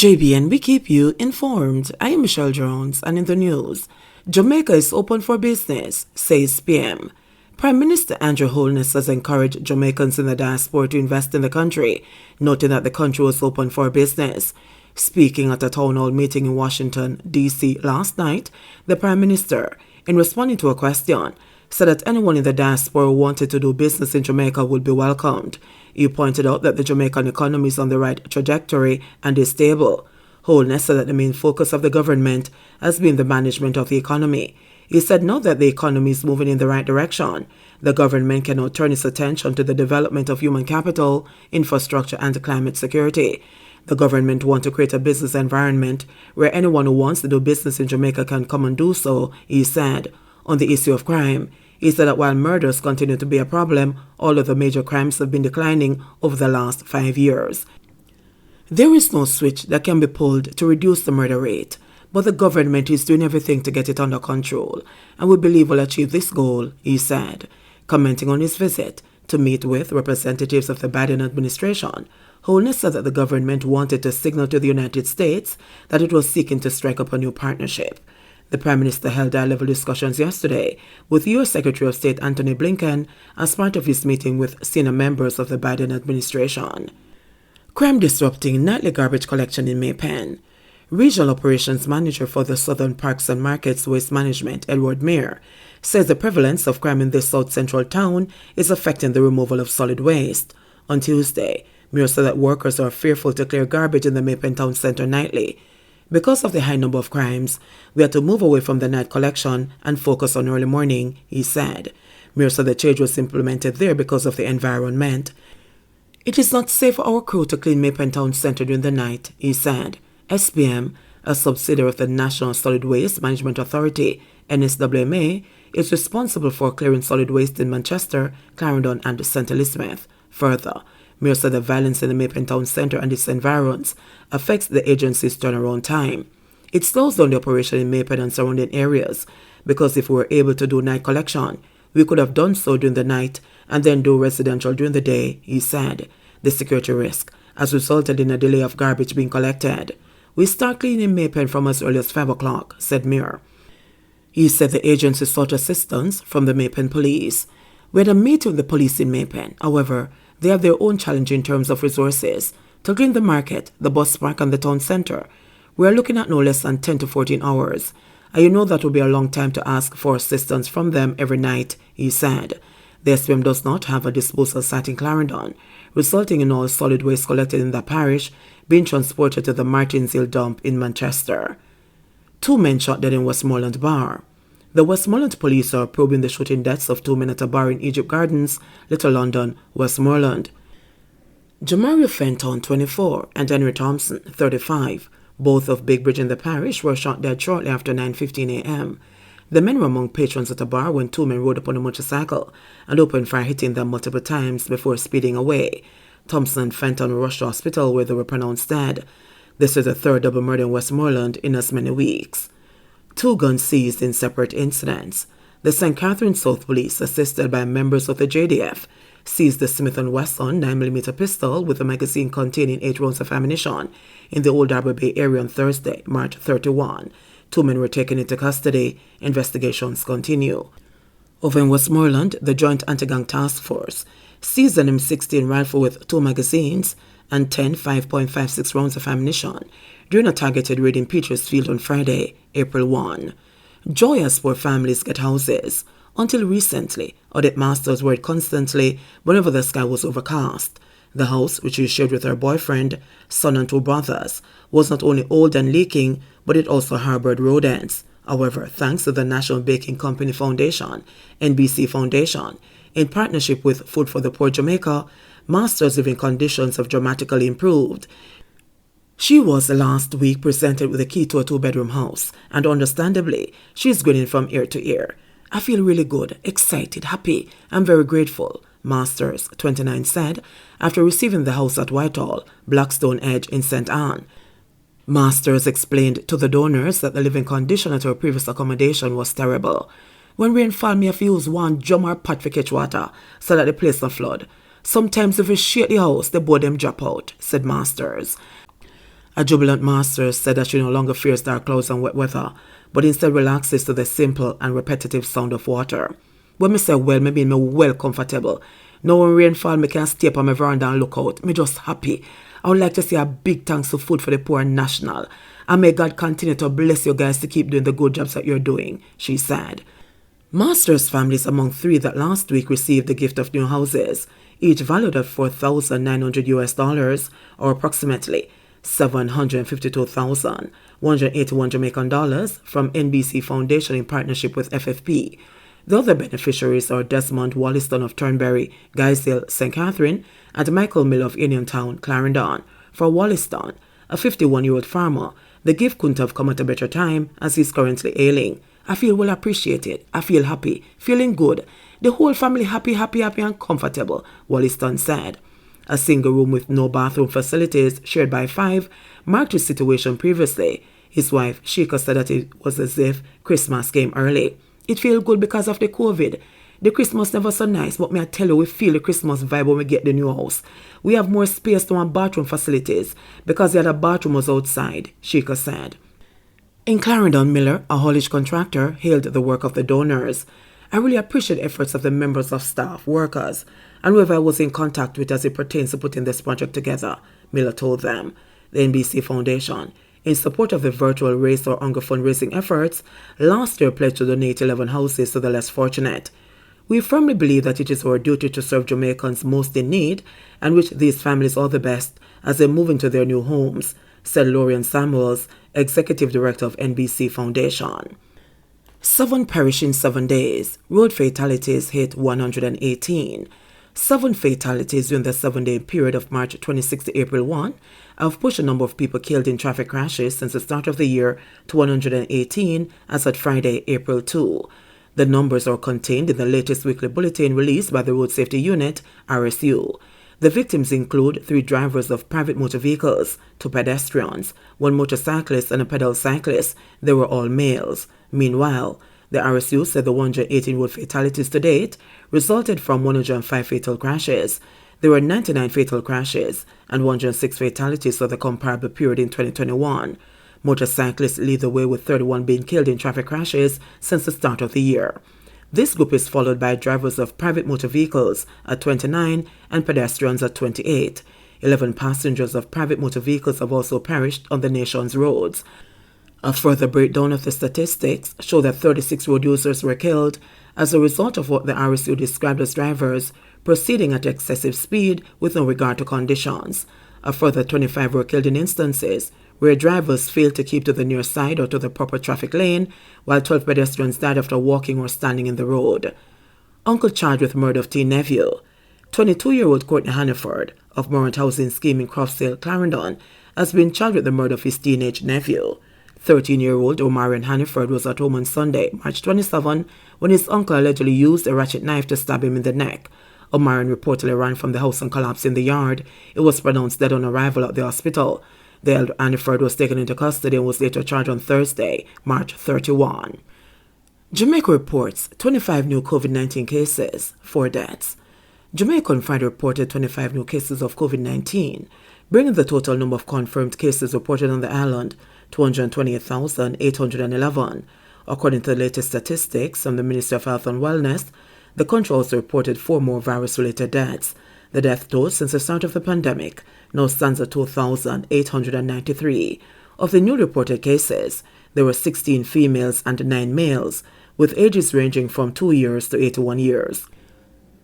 JBN, we keep you informed. I am Michelle Jones, and in the news, Jamaica is open for business, says PM. Prime Minister Andrew Holness has encouraged Jamaicans in the diaspora to invest in the country, noting that the country was open for business. Speaking at a town hall meeting in Washington, D.C. last night, the Prime Minister, in responding to a question, said that anyone in the diaspora who wanted to do business in Jamaica would be welcomed. He pointed out that the Jamaican economy is on the right trajectory and is stable. Holness said that the main focus of the government has been the management of the economy. He said now that the economy is moving in the right direction, the government can now turn its attention to the development of human capital, infrastructure, and climate security. The government wants to create a business environment where anyone who wants to do business in Jamaica can come and do so, he said. On the issue of crime, he said that while murders continue to be a problem, all of the major crimes have been declining over the last 5 years. There is no switch that can be pulled to reduce the murder rate, but the government is doing everything to get it under control, and we believe we'll achieve this goal, he said. Commenting on his visit to meet with representatives of the Biden administration, Holness said that the government wanted to signal to the United States that it was seeking to strike up a new partnership. The Prime Minister held high-level discussions yesterday with U.S. Secretary of State Antony Blinken as part of his meeting with senior members of the Biden administration. Crime disrupting nightly garbage collection in Maypen. Regional Operations Manager for the Southern Parks and Markets Waste Management, Edward Mayer, says the prevalence of crime in this south-central town is affecting the removal of solid waste. On Tuesday, Mayer said that workers are fearful to clear garbage in the Maypen town centre nightly. Because of the high number of crimes, we had to move away from the night collection and focus on early morning, he said. Mayer said the change was implemented there because of the environment. It is not safe for our crew to clean Maypen Town Centre during the night, he said. SPM, a subsidiary of the National Solid Waste Management Authority, NSWMA, is responsible for clearing solid waste in Manchester, Clarendon, and St. Elizabeth. Further, Mayer said the violence in the Maypen Town Centre and its environs affects the agency's turnaround time. It slows down the operation in Maypen and surrounding areas because if we were able to do night collection, we could have done so during the night and then do residential during the day, he said. The security risk has resulted in a delay of garbage being collected. We start cleaning Maypen from as early as 5 o'clock, said Mayer. He said the agency sought assistance from the Maypen police. We had a meeting with the police in Maypen. However, they have their own challenge in terms of resources. To clean the market, the bus park, and the town centre, we are looking at no less than 10 to 14 hours. And you know that will be a long time to ask for assistance from them every night, he said. The SPM does not have a disposal site in Clarendon, resulting in all solid waste collected in the parish being transported to the Martins Hill dump in Manchester. 2 men shot dead in Westmoreland bar. The Westmoreland police are probing the shooting deaths of 2 men at a bar in Egypt Gardens, Little London, Westmoreland. Jamario Fenton, 24, and Henry Thompson, 35, both of Big Bridge in the parish, were shot dead shortly after 9:15 a.m. The men were among patrons at a bar when 2 men rode upon a motorcycle and opened fire, hitting them multiple times before speeding away. Thompson and Fenton were rushed to hospital where they were pronounced dead. This is the 3rd double murder in Westmoreland in as many weeks. 2 guns seized in separate incidents. The St. Catherine South Police, assisted by members of the JDF, seized the Smith & Wesson 9mm pistol with a magazine containing 8 rounds of ammunition in the Old Harbour Bay area on Thursday, March 31. 2 men were taken into custody. Investigations continue. Over in Westmoreland, the Joint Anti-Gang Task Force seized an M16 rifle with 2 magazines and 10 5.56 rounds of ammunition during a targeted raid in Petersfield on Friday, April 1. Joyous poor families get houses. Until recently, Odette Masters worried constantly whenever the sky was overcast. The house, which she shared with her boyfriend, son, and 2 brothers, was not only old and leaking, but it also harbored rodents. However, thanks to the National Baking Company Foundation, NBC Foundation, in partnership with Food for the Poor Jamaica, Masters' living conditions have dramatically improved. She was last week presented with a key to a 2-bedroom house, and understandably, she is grinning from ear to ear. I feel really good, excited, happy, and very grateful, Masters, 29, said after receiving the house at Whitehall, Blackstone Edge in St. Anne. Masters explained to the donors that the living condition at her previous accommodation was terrible. When rainfall, me have to use one drum or pot for catch water so that the place not flood. Sometimes if we shake the house, the board them drop out, said Masters. A jubilant master said that she no longer fears dark clouds and wet weather, but instead relaxes to the simple and repetitive sound of water. When me say well, me mean me well comfortable. Now when rain fall, me can stay up on my veranda and look out. Me just happy. I would like to say a big thanks to Food for the Poor National. And may God continue to bless you guys to keep doing the good jobs that you're doing, she said. Master's family is among three that last week received the gift of new houses, each valued at $4,900 or approximately 752,181 Jamaican dollars from NBC Foundation in partnership with FFP. The other beneficiaries are Desmond Wollaston of Turnberry, Guysdale, St. Catherine, and Michael Mill of Uniontown, Clarendon. For Wollaston, a 51-year-old farmer, the gift couldn't have come at a better time as he's currently ailing. I feel well appreciated. I feel happy, feeling good. The whole family happy and comfortable, Wollaston said. A single room with no bathroom facilities, shared by 5, marked his situation previously. His wife, Sheikha, said that it was as if Christmas came early. It feels good because of the COVID. The Christmas never so nice, but me I tell you, we feel the Christmas vibe when we get the new house. We have more space to want bathroom facilities because the other bathroom was outside, Sheikha said. In Clarendon, Miller, a haulage contractor, hailed the work of the donors. I really appreciate the efforts of the members of staff, workers, and whoever I was in contact with as it pertains to putting this project together, Miller told them. The NBC Foundation, in support of the virtual Race or Hunger fundraising efforts, last year pledged to donate 11 houses to the less fortunate. We firmly believe that it is our duty to serve Jamaicans most in need and wish these families all the best as they move into their new homes, said Lorian Samuels, Executive Director of NBC Foundation. 7 perish in 7 days. Road fatalities hit 118. 7 fatalities during the 7-day period of March 26 to April 1 have pushed the number of people killed in traffic crashes since the start of the year to 118 as at Friday, April 2. The numbers are contained in the latest weekly bulletin released by the Road Safety Unit, RSU. The victims include 3 drivers of private motor vehicles, 2 pedestrians, 1 motorcyclist and a pedal cyclist. They were all males. Meanwhile, the RSU said the 118 road fatalities to date resulted from 105 fatal crashes. There were 99 fatal crashes and 106 fatalities for the comparable period in 2021. Motorcyclists lead the way with 31 being killed in traffic crashes since the start of the year. This group is followed by drivers of private motor vehicles at 29 and pedestrians at 28. 11 passengers of private motor vehicles have also perished on the nation's roads. A further breakdown of the statistics show that 36 road users were killed as a result of what the RSU described as drivers proceeding at excessive speed with no regard to conditions. A further 25 were killed in instances where drivers failed to keep to the near side or to the proper traffic lane, while 12 pedestrians died after walking or standing in the road. Uncle charged with murder of teen nephew. 22-year-old Courtney Hannaford of Morant Housing Scheme in Croftsdale, Clarendon, has been charged with the murder of his teenage nephew. 13-year-old Omarion Hannaford was at home on Sunday, March 27, when his uncle allegedly used a ratchet knife to stab him in the neck. Omarion reportedly ran from the house and collapsed in the yard. It was pronounced dead on arrival at the hospital. The elder Hannaford was taken into custody and was later charged on Thursday, March 31. Jamaica reports 25 new COVID-19 cases, 4 deaths. Jamaica on Friday reported 25 new cases of COVID-19, bringing the total number of confirmed cases reported on the island to 128,811. According to the latest statistics from the Ministry of Health and Wellness, the country also reported 4 more virus-related deaths. The death toll since the start of the pandemic now stands at 2,893. Of the newly reported cases, there were 16 females and 9 males, with ages ranging from 2 years to 81 years.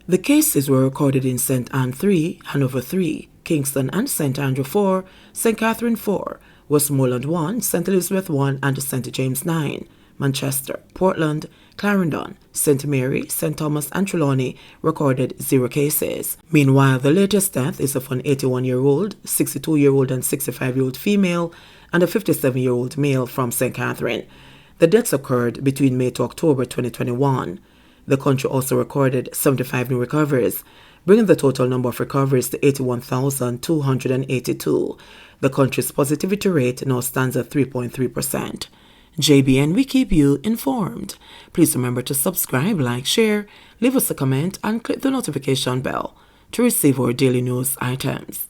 The cases were recorded in St. Anne 3, Hanover 3, Kingston and St. Andrew 4, St. Catherine 4, Westmoreland 1, St. Elizabeth 1, and St. James 9. Manchester, Portland, Clarendon, St. Mary, St. Thomas, and Trelawney recorded 0 cases. Meanwhile, the latest death is of an 81-year-old, 62-year-old, and 65-year-old female, and a 57-year-old male from St. Catherine. The deaths occurred between May to October 2021. The country also recorded 75 new recoveries, bringing the total number of recoveries to 81,282. The country's positivity rate now stands at 3.3%. JBN, we keep you informed. Please remember to subscribe, like, share, leave us a comment, and click the notification bell to receive our daily news items.